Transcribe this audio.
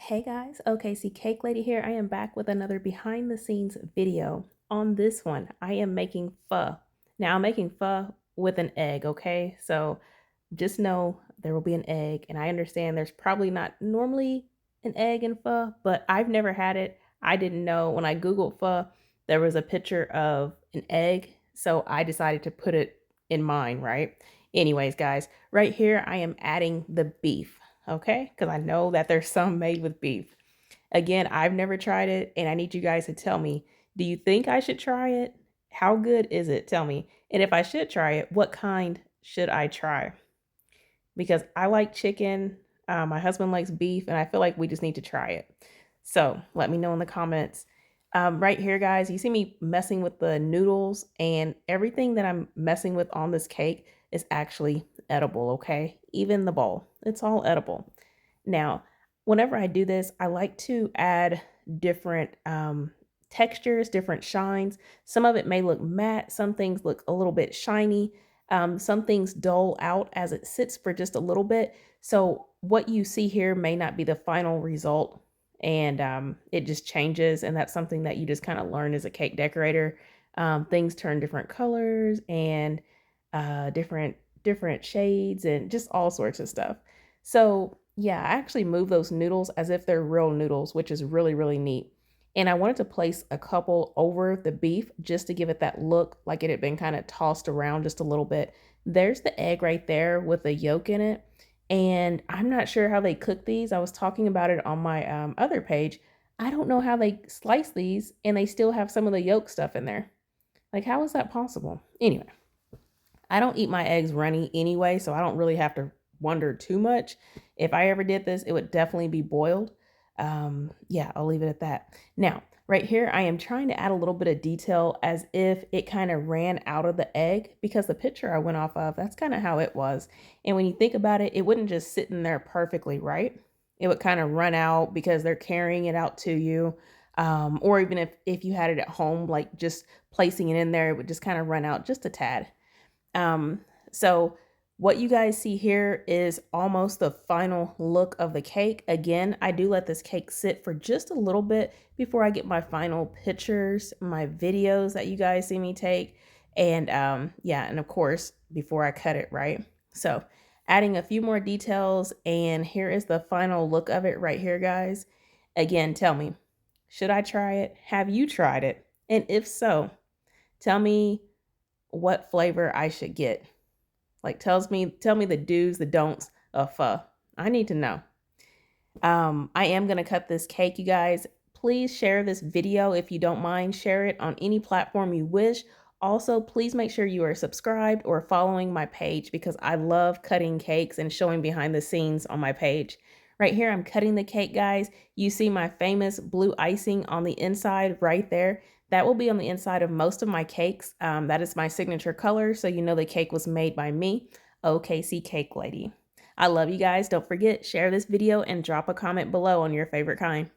Hey guys, OKC Cake Lady here. I am back with another behind the scenes video. On this one, I am making pho. Now I'm making pho with an egg, okay? So just know there will be an egg, and I understand there's probably not normally an egg in pho, but I've never had it. I didn't know when I Googled pho, there was a picture of an egg, so I decided to put it in mine, right? Anyways, guys, right here I am adding the beef, okay? Because I know that there's some made with beef. Again, I've never tried it, and I need you guys to tell me, do you think I should try it? How good is it? Tell me. And if I should try it, what kind should I try? Because I like chicken, my husband likes beef, and I feel like we just need to try it. So let me know in the comments. Right here, guys, you see me messing with the noodles, and everything that I'm messing with on this cake is actually edible, okay? Even the bowl, it's all edible. Now, whenever I do this, I like to add different textures, different shines. Some of it may look matte, some things look a little bit shiny, some things dull out as it sits for just a little bit. So what you see here may not be the final result, and it just changes. And that's something that you just kind of learn as a cake decorator. Things turn different colors and different shades and just all sorts of stuff. So yeah, I actually move those noodles as if they're real noodles, which is really, really neat. And I wanted to place a couple over the beef just to give it that look like it had been kind of tossed around just a little bit. There's the egg right there with the yolk in it. And I'm not sure how they cook these. I was talking about it on my other page. I don't know how they slice these and they still have some of the yolk stuff in there. Like, how is that possible? Anyway, I don't eat my eggs runny anyway, so I don't really have to wonder too much. If I ever did this, it would definitely be boiled. Yeah, I'll leave it at that. Now, right here, I am trying to add a little bit of detail as if it kind of ran out of the egg, because the picture I went off of, that's kind of how it was. And when you think about it, it wouldn't just sit in there perfectly, right? It would kind of run out because they're carrying it out to you. Or even if you had it at home, like just placing it in there, it would just kind of run out just a tad. So what you guys see here is almost the final look of the cake. Again, I do let this cake sit for just a little bit before I get my final pictures, my videos that you guys see me take. And yeah, and of course, before I cut it, right? So adding a few more details, and here is the final look of it right here, guys. Again, tell me, should I try it? Have you tried it? And if so, tell me what flavor I should get. Like, tell me the do's, the don'ts of pho. I need to know. I am gonna cut this cake, you guys. Please share this video if you don't mind. Share it on any platform you wish. Also, please make sure you are subscribed or following my page, because I love cutting cakes and showing behind the scenes on my page. Right here, I'm cutting the cake, guys. You see my famous blue icing on the inside right there. That will be on the inside of most of my cakes. That is my signature color, so you know the cake was made by me, OKC Cake Lady. I love you guys. Don't forget, share this video and drop a comment below on your favorite kind.